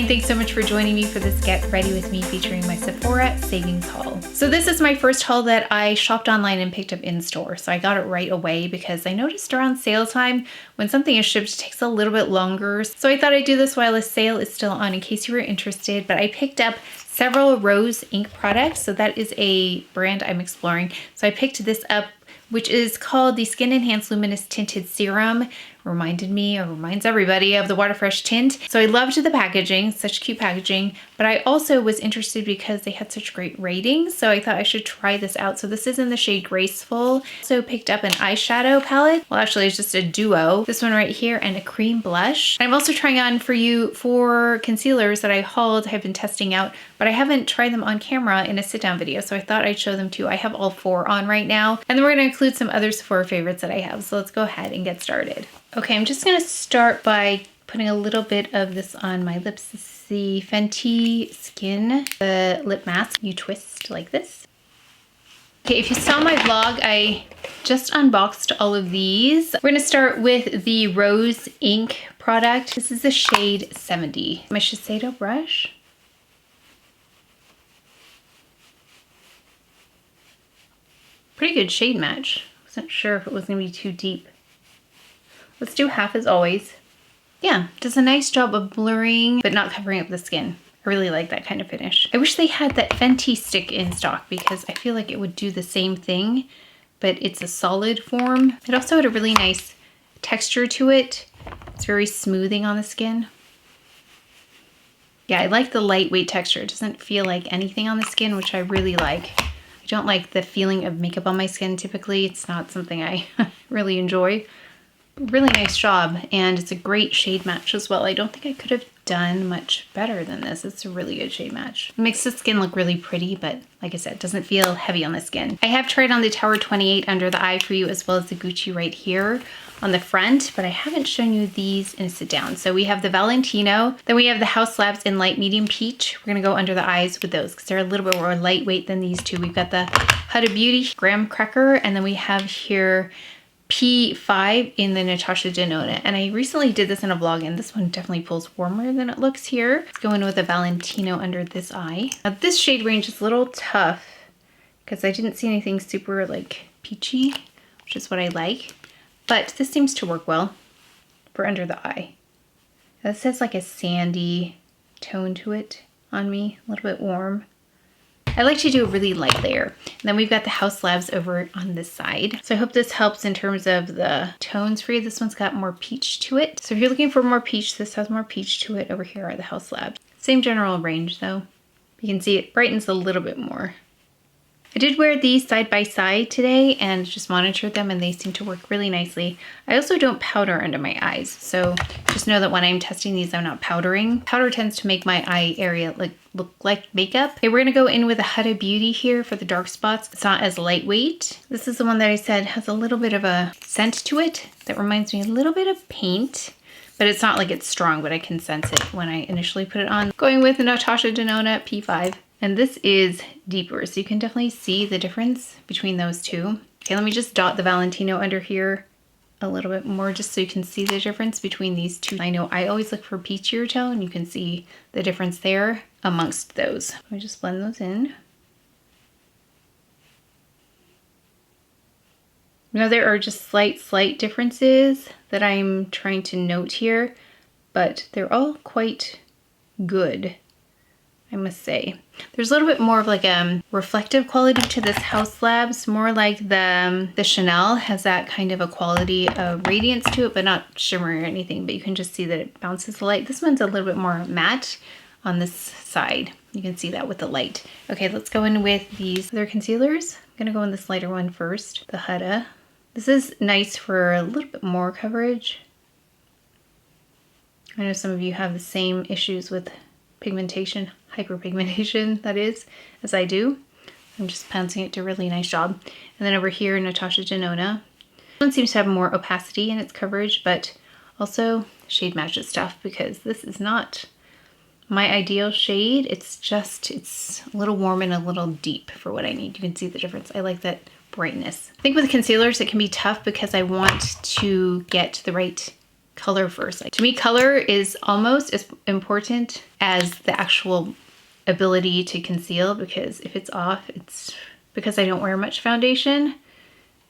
online, thanks so much for joining me for this Get Ready With Me featuring my Sephora savings haul. So this is my first haul that I shopped online and picked up in store. So I got it right away because I noticed around sale time, when something is shipped, it takes a little bit longer. So I thought I'd do this while the sale is still on in case you were interested, but I picked up several rose ink products. So that is a brand I'm exploring. So I picked this up, which is called the Skin Enhanced Luminous Tinted Serum. Reminds everybody of the Waterfresh tint. So I loved the packaging, such cute packaging, but I also was interested because they had such great ratings. So I thought I should try this out. So this is in the shade Graceful. Also picked up an eyeshadow palette. Well, actually it's just a duo. This one right here and a cream blush. I'm also trying on for you 4 concealers that I hauled, have been testing out, but I haven't tried them on camera in a sit down video. So I thought I'd show them to you. I have all 4 on right now. And then we're gonna include some other Sephora favorites that I have. So let's go ahead and get started. Okay, I'm just gonna start by putting a little bit of this on my lips. This is the Fenty Skin, the lip mask. You twist like this. Okay, if you saw my vlog, I just unboxed all of these. We're gonna start with the Rose Ink product. This is the shade 70. My Shiseido brush. Pretty good shade match. Wasn't sure if it was gonna be too deep. Let's do half as always. Yeah, does a nice job of blurring, but not covering up the skin. I really like that kind of finish. I wish they had that Fenty stick in stock because I feel like it would do the same thing, but it's a solid form. It also had a really nice texture to it. It's very smoothing on the skin. Yeah, I like the lightweight texture. It doesn't feel like anything on the skin, which I really like. I don't like the feeling of makeup on my skin typically. It's not something I really enjoy. Really nice job, and it's a great shade match as well. I don't think I could have done much better than this. It's a really good shade match. It makes the skin look really pretty, but like I said, it doesn't feel heavy on the skin. I have tried on the Tower 28 under the eye for you, as well as the Gucci right here on the front, but I haven't shown you these in a sit down. So we have the Valentino, then we have the HAUS Labs in light medium peach. We're gonna go under the eyes with those because they're a little bit more lightweight than these two. We've got the Huda Beauty Graham Cracker, and then we have here P5 in the Natasha Denona. And I recently did this in a vlog, and this one definitely pulls warmer than it looks here. Let's go in with a Valentino under this eye. Now this shade range is a little tough because I didn't see anything super like peachy, which is what I like. But this seems to work well for under the eye. This has like a sandy tone to it on me, a little bit warm. I like to do a really light layer. And then we've got the HAUS Labs over on this side. So I hope this helps in terms of the tones for you. This one's got more peach to it. So if you're looking for more peach, this has more peach to it. Over here are the HAUS Labs. Same general range though. You can see it brightens a little bit more. I did wear these side by side today and just monitored them, and they seem to work really nicely. I also don't powder under my eyes, so just know that when I'm testing these, I'm not powdering. Powder tends to make my eye area look like makeup. Okay, we're gonna go in with a Huda Beauty here for the dark spots. It's not as lightweight. This is the one that I said has a little bit of a scent to it that reminds me a little bit of paint, but it's not like it's strong, but I can sense it when I initially put it on. Going with the Natasha Denona P5. And this is deeper, so you can definitely see the difference between those two. Okay, let me just dot the Valentino under here a little bit more just so you can see the difference between these two. I know I always look for peachier tone. You can see the difference there amongst those. Let me just blend those in. Now there are just slight differences that I'm trying to note here, but they're all quite good, I must say. There's a little bit more of like a reflective quality to this HAUS Labs, more like the Chanel has that kind of a quality of radiance to it, but not shimmer or anything, but you can just see that it bounces the light. This one's a little bit more matte on this side. You can see that with the light. Okay, let's go in with these other concealers. I'm gonna go in this lighter one first, the HUDA. This is nice for a little bit more coverage. I know some of you have the same issues with pigmentation, hyperpigmentation that is, as I do. I'm just pouncing it to a really nice job. And then over here, Natasha Denona. This one seems to have more opacity in its coverage, but also shade matches stuff because this is not my ideal shade. It's a little warm and a little deep for what I need. You can see the difference. I like that brightness. I think with concealers, it can be tough because I want to get the right color first. Like, to me, color is almost as important as the actual ability to conceal, because if it's off, it's because I don't wear much foundation,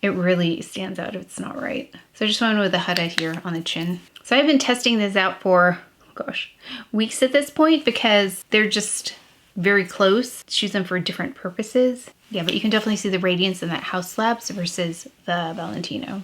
it really stands out if it's not right. So I just went with the HUDA here on the chin. So I've been testing this out for, gosh, weeks at this point because they're just very close. Choose them for different purposes. Yeah, but you can definitely see the radiance in that HAUS Labs versus the Valentino.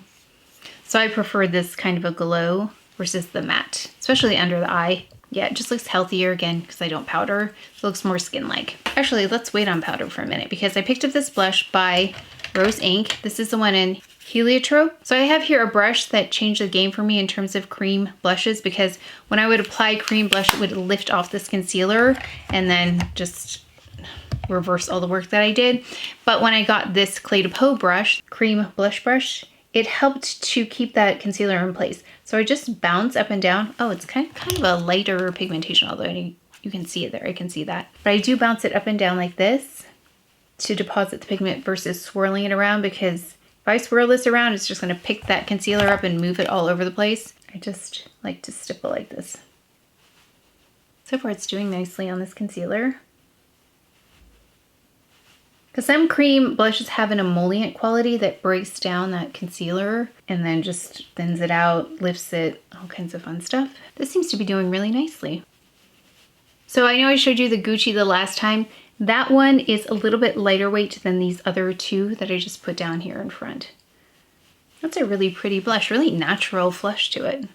So I prefer this kind of a glow versus the matte, especially under the eye. Yeah, it just looks healthier again because I don't powder. So it looks more skin-like. Actually, let's wait on powder for a minute because I picked up this blush by Rose Inc. This is the one in Heliotrope. So I have here a brush that changed the game for me in terms of cream blushes, because when I would apply cream blush, it would lift off this concealer and then just reverse all the work that I did. But when I got this Cle de Peau brush, cream blush brush, it helped to keep that concealer in place. So I just bounce up and down. Oh, it's kind of a lighter pigmentation, although you can see it there. I can see that. But I do bounce it up and down like this to deposit the pigment versus swirling it around, because if I swirl this around, it's just gonna pick that concealer up and move it all over the place. I just like to stipple like this. So far it's doing nicely on this concealer. Because some cream blushes have an emollient quality that breaks down that concealer and then just thins it out, lifts it, all kinds of fun stuff. This seems to be doing really nicely. So I know I showed you the Gucci the last time. That one is a little bit lighter weight than these other two that I just put down here in front. That's a really pretty blush, really natural flush to it.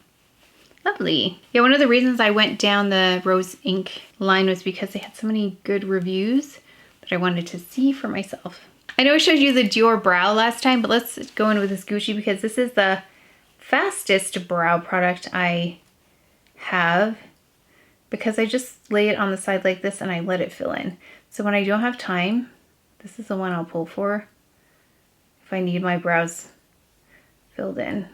Lovely. Yeah, one of the reasons I went down the Rose Inc line was because they had so many good reviews that I wanted to see for myself. I know I showed you the Dior brow last time, but let's go in with this Gucci because this is the fastest brow product I have, because I just lay it on the side like this and I let it fill in. So when I don't have time, this is the one I'll pull for if I need my brows filled in.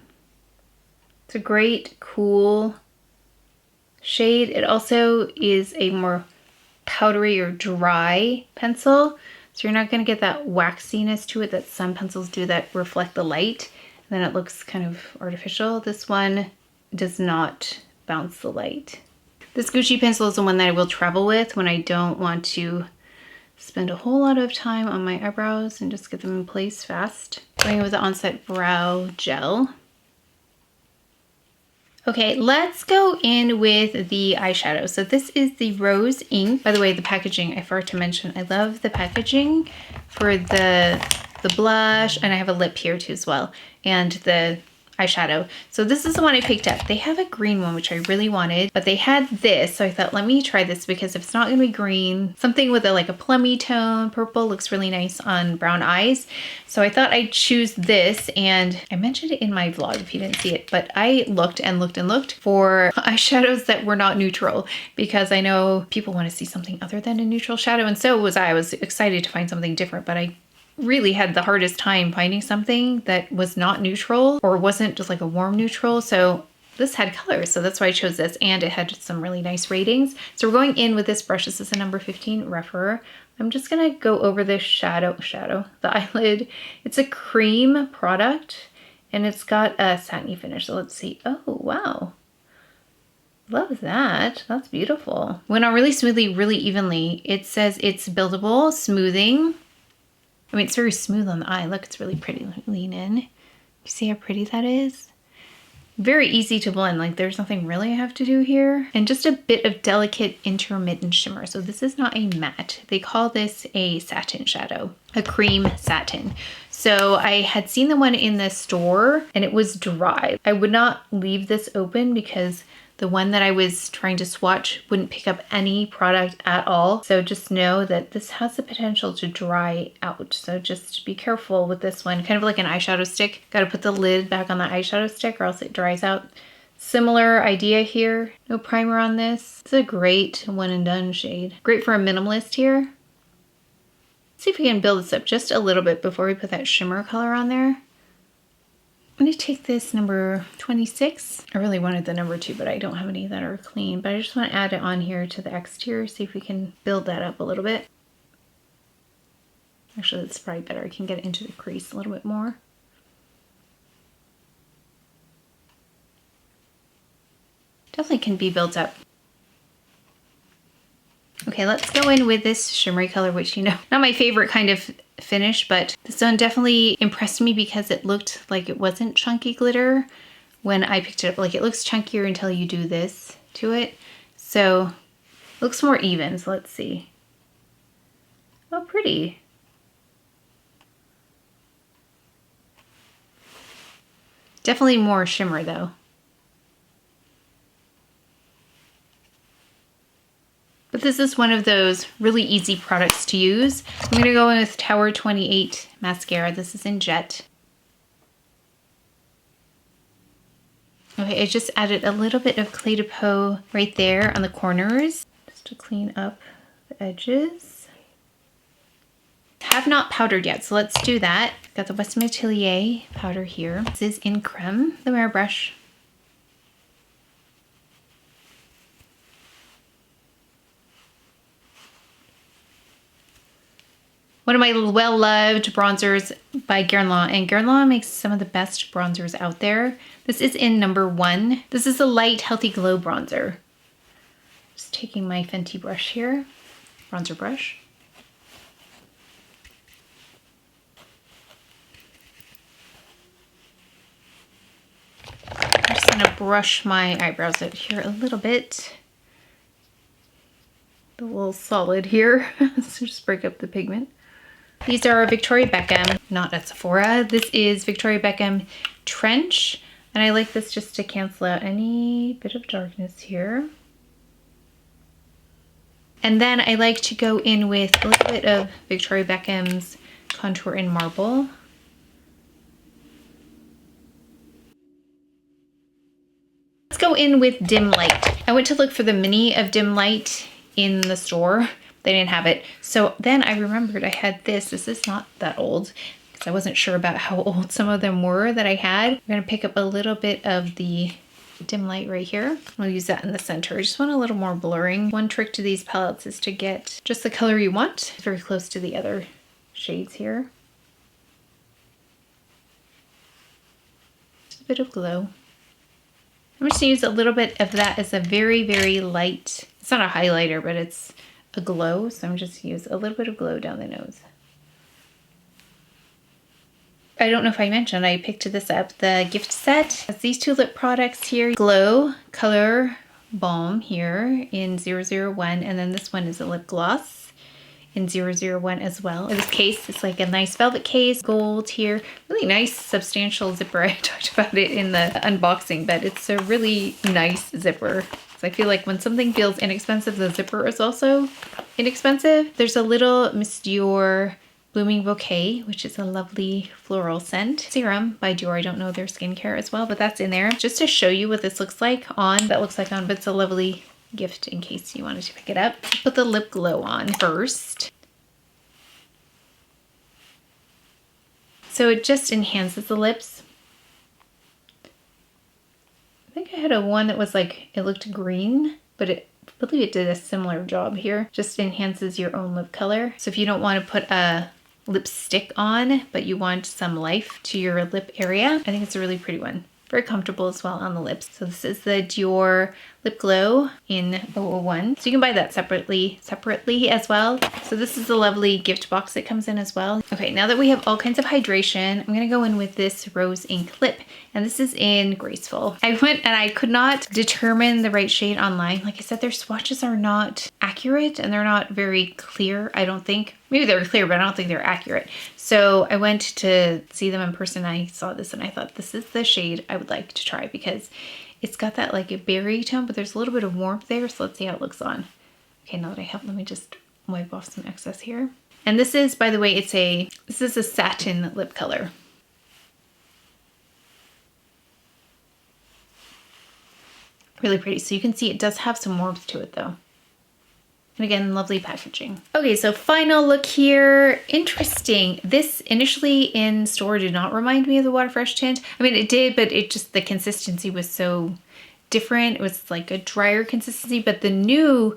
It's a great, cool shade. It also is a more powdery or dry pencil, so you're not going to get that waxiness to it that some pencils do that reflect the light, and then it looks kind of artificial. This one does not bounce the light. This Gucci pencil is the one that I will travel with when I don't want to spend a whole lot of time on my eyebrows and just get them in place fast. Going with the Onset Brow Gel. Okay, let's go in with the eyeshadow. So this is the Rose Inc. By the way, the packaging, I forgot to mention, I love the packaging for the blush, and I have a lip here too as well, and the eyeshadow. So this is the one I picked up. They have a green one, which I really wanted, but they had this. So I thought, let me try this, because if it's not gonna be green, something with like a plummy tone, purple looks really nice on brown eyes. So I thought I'd choose this, and I mentioned it in my vlog if you didn't see it, but I looked and looked and looked for eyeshadows that were not neutral, because I know people want to see something other than a neutral shadow, and so was I. I was excited to find something different, but I really had the hardest time finding something that was not neutral or wasn't just like a warm neutral. So this had colors, so that's why I chose this, and it had some really nice ratings. So we're going in with this brush. This is a number 15 Referer. I'm just gonna go over this shadow, the eyelid. It's a cream product and it's got a satiny finish. So let's see. Oh, wow. Love that. That's beautiful. Went on really smoothly, really evenly. It says it's buildable, smoothing. I mean, it's very smooth on the eye. Look, it's really pretty. Lean in. You see how pretty that is? Very easy to blend. Like, there's nothing really I have to do here. And just a bit of delicate intermittent shimmer. So this is not a matte. They call this a satin shadow, a cream satin. So I had seen the one in the store and it was dry. I would not leave this open because the one that I was trying to swatch wouldn't pick up any product at all. So just know that this has the potential to dry out. So just be careful with this one. Kind of like an eyeshadow stick. Got to put the lid back on the eyeshadow stick or else it dries out. Similar idea here. No primer on this. It's a great one and done shade. Great for a minimalist here. Let's see if we can build this up just a little bit before we put that shimmer color on there. I'm gonna take this number 26. I really wanted the number 2, but I don't have any that are clean, but I just want to add it on here to the exterior, see if we can build that up a little bit. Actually, that's probably better. I can get it into the crease a little bit more. definitely can be built up. Okay, let's go in with this shimmery color, which, you know, not my favorite kind of finish, but this one definitely impressed me because it looked like it wasn't chunky glitter when I picked it up. Like, it looks chunkier until you do this to it. So it looks more even. So let's see. Oh, pretty. Definitely more shimmer though. But this is one of those really easy products to use. I'm gonna go in with Tower 28 mascara. This is in Jet. Okay, I just added a little bit of Cle de Peau right there on the corners, just to clean up the edges. Have not powdered yet, so let's do that. Got the Western Atelier powder here. This is in Grwm, the mirror brush. One of my well-loved bronzers by Grwm, and Grwm makes some of the best bronzers out there. This is in number 1. This is a light, healthy glow bronzer. Just taking my Fenty brush here, bronzer brush. I'm just gonna brush my eyebrows out here a little bit. A little solid here, so just break up the pigment. These are Victoria Beckham, not at Sephora. This is Victoria Beckham Trench, and I like this just to cancel out any bit of darkness here. And then I like to go in with a little bit of Victoria Beckham's Contour in Marble. Let's go in with Dim Light. I went to look for the mini of Dim Light in the store. They didn't have it. So then I remembered I had this. This is not that old because I wasn't sure about how old some of them were that I had. I'm gonna pick up a little bit of the Dim Light right here. I'll use that in the center. I just want a little more blurring. One trick to these palettes is to get just the color you want. It's very close to the other shades here. Just a bit of glow. I'm just gonna use a little bit of that as a very, very light, it's not a highlighter, but it's a glow, so I'm just use a little bit of glow down the nose. I don't know if I mentioned, I picked this up, the gift set. It's these 2 lip products here. Glow Color Balm here in 001, and then this one is a lip gloss in 001 as well. In this case, it's like a nice velvet case, gold here. Really nice, substantial zipper. I talked about it in the unboxing, but it's a really nice zipper. I feel like when something feels inexpensive, the zipper is also inexpensive. There's a little Miss Dior Blooming Bouquet, which is a lovely floral scent. Serum by Dior. I don't know their skincare as well, but that's in there. Just to show you what this looks like on, but it's a lovely gift in case you wanted to pick it up. Put the lip glow on first. So it just enhances the lips. I think I had one that was like, it looked green, but I believe it did a similar job here. Just enhances your own lip color. So if you don't want to put a lipstick on, but you want some life to your lip area, I think it's a really pretty one. Very comfortable as well on the lips. So this is the Dior Lip Glow in 001. So you can buy that separately as well. So this is a lovely gift box that comes in as well. Okay, now that we have all kinds of hydration, I'm gonna go in with this Rose Ink Lip, and this is in Graceful. I went and I could not determine the right shade online. Like I said, their swatches are not accurate and they're not very clear, I don't think. Maybe they're clear, but I don't think they're accurate. So I went to see them in person. I saw this and I thought this is the shade I would like to try because it's got that like a berry tone, but there's a little bit of warmth there. So let's see how it looks on. Okay, now that I have, let me just wipe off some excess here. And this is, by the way, this is a satin lip color. Really pretty. So you can see it does have some warmth to it though. And again, lovely packaging. Okay, so final look here. Interesting. This initially in store did not remind me of the Water Fresh tint. I mean, it did, but it just, the consistency was so different. It was like a drier consistency, but the new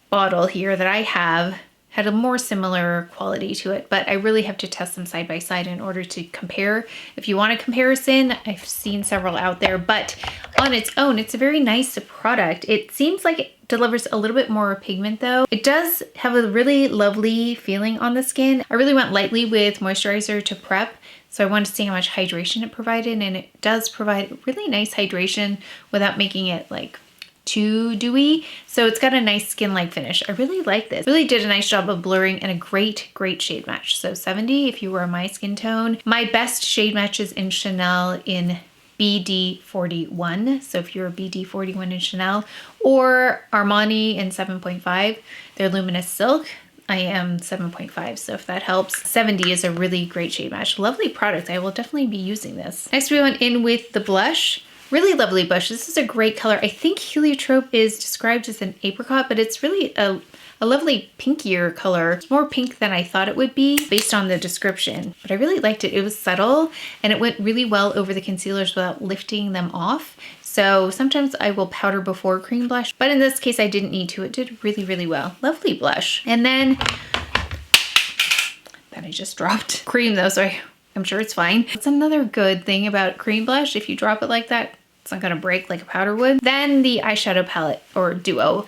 bottle here that I have had a more similar quality to it, but I really have to test them side by side in order to compare. If you want a comparison, I've seen several out there, but on its own, it's a very nice product. It seems like it delivers a little bit more pigment though. It does have a really lovely feeling on the skin. I really went lightly with moisturizer to prep, so I wanted to see how much hydration it provided, and it does provide really nice hydration without making it like too dewy. So it's got a nice skin-like finish. I really like this. Really did a nice job of blurring and a great shade match. So 70 if you were my skin tone. My best shade matches in Chanel in BD41. So if you're a BD41 in Chanel, or Armani in 7.5, they're Luminous Silk. I am 7.5, so if that helps. 70 is a really great shade match. Lovely product. I will definitely be using this. Next we went in with the blush. Really lovely blush. This is a great color. I think Heliotrope is described as an apricot, but it's really a lovely pinkier color. It's more pink than I thought it would be based on the description, but I really liked it. It was subtle and it went really well over the concealers without lifting them off. So sometimes I will powder before cream blush, but in this case I didn't need to. It did really, really well. Lovely blush. And then, that I just dropped cream though, so I'm sure it's fine. That's another good thing about cream blush. If you drop it like that, it's not gonna break like a powder would. Then the eyeshadow palette, or duo.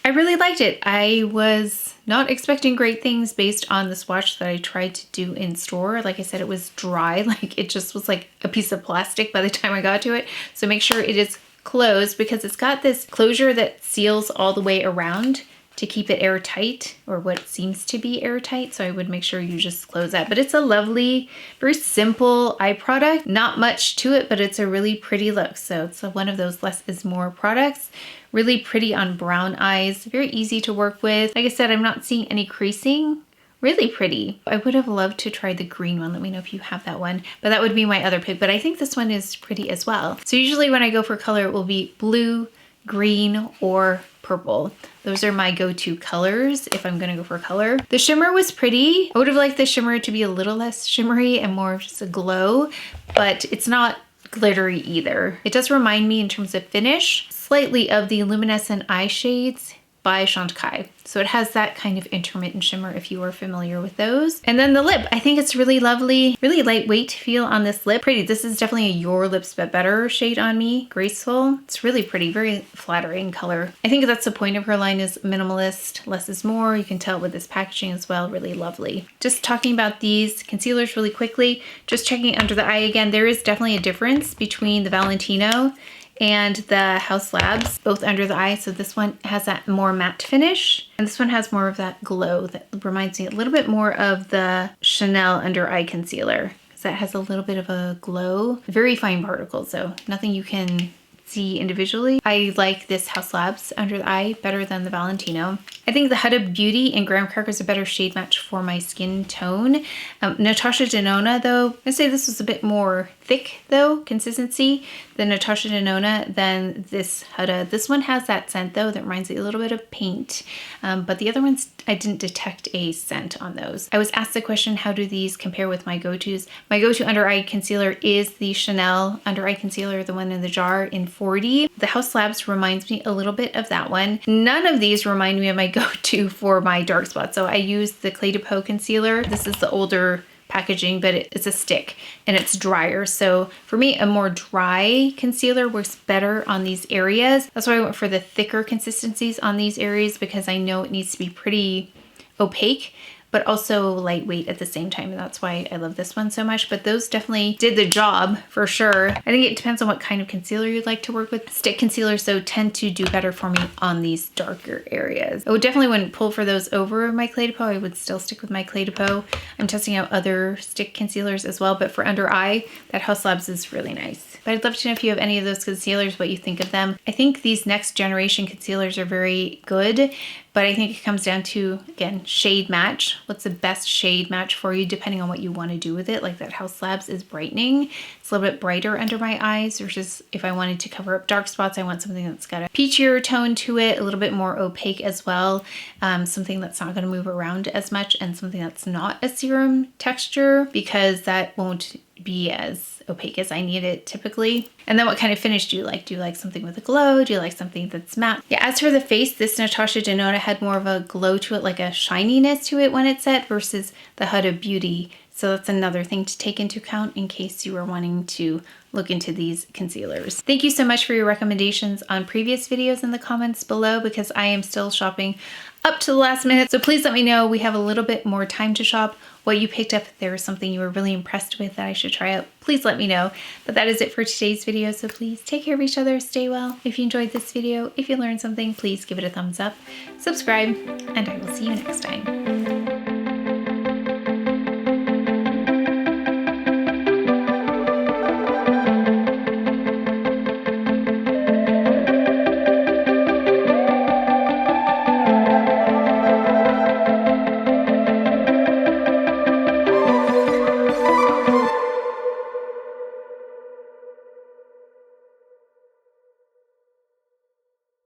I really liked it. I was not expecting great things based on the swatch that I tried to do in store. Like I said, it was dry. Like it just was like a piece of plastic by the time I got to it. So make sure it is closed, because it's got this closure that seals all the way around to keep it airtight, or what seems to be airtight. So I would make sure you just close that. But it's a lovely, very simple eye product. Not much to it, but it's a really pretty look. So it's one of those less is more products. Really pretty on brown eyes, very easy to work with. Like I said, I'm not seeing any creasing. Really pretty. I would have loved to try the green one. Let me know if you have that one, but that would be my other pick. But I think this one is pretty as well. So usually when I go for color, it will be blue, green, or purple. Those are my go-to colors if I'm gonna go for color. The shimmer was pretty. I would have liked the shimmer to be a little less shimmery and more of just a glow, but it's not glittery either. It does remind me in terms of finish slightly of the Luminescent Eye Shades by Chantecaille. So it has that kind of intermittent shimmer if you are familiar with those. And then the lip, I think it's really lovely, really lightweight feel on this lip. Pretty. This is definitely a Your Lips But Better shade on me. Graceful. It's really pretty, very flattering color. I think that's the point of her line, is minimalist, less is more. You can tell with this packaging as well, really lovely. Just talking about these concealers really quickly, just checking under the eye again, there is definitely a difference between the Valentino and the HAUS Labs, both under the eye. So this one has that more matte finish, and this one has more of that glow that reminds me a little bit more of the Chanel under eye concealer, because that has a little bit of a glow. Very fine particles, so nothing you can see individually. I like this HAUS Labs under the eye better than the Valentino. I think the Huda Beauty and Graham Cracker is a better shade match for my skin tone. Natasha Denona though, I'd say this was a bit more thick though, consistency, the Natasha Denona than this Huda. This one has that scent though that reminds me a little bit of paint, but the other ones I didn't detect a scent on those. I was asked the question, how do these compare with my go-tos? My go-to under eye concealer is the Chanel under eye concealer, the one in the jar in 40. The HAUS Labs reminds me a little bit of that one. None of these remind me of my go-to for my dark spots. So I use the Cle de Peau concealer. This is the older packaging, but it's a stick and it's drier. So for me, a more dry concealer works better on these areas. That's why I went for the thicker consistencies on these areas, because I know it needs to be pretty opaque, but also lightweight at the same time. And that's why I love this one so much. But those definitely did the job for sure. I think it depends on what kind of concealer you'd like to work with. Stick concealers though tend to do better for me on these darker areas. I would definitely wouldn't pull for those over my Cle de Peau. I would still stick with my Cle de Peau. I'm testing out other stick concealers as well, but for under eye, that HAUS Labs is really nice. But I'd love to know if you have any of those concealers, what you think of them. I think these next generation concealers are very good, but I think it comes down to, again, shade match. What's the best shade match for you depending on what you want to do with it? Like that HAUS Labs is brightening. It's a little bit brighter under my eyes, versus if I wanted to cover up dark spots, I want something that's got a peachier tone to it, a little bit more opaque as well. Something that's not going to move around as much, and something that's not a serum texture, because that won't be as opaque as I need it typically. And then what kind of finish do you like? Do you like something with a glow? Do you like something that's matte? Yeah, as for the face, this Natasha Denona had more of a glow to it, like a shininess to it when it's set versus the Huda Beauty. So that's another thing to take into account in case you are wanting to look into these concealers. Thank you so much for your recommendations on previous videos in the comments below, because I am still shopping up to the last minute. So please let me know. We have a little bit more time to shop. What you picked up, if there was something you were really impressed with that I should try out, please let me know. But that is it for today's video. So please take care of each other, stay well. If you enjoyed this video, if you learned something, please give it a thumbs up, subscribe, and I will see you next time.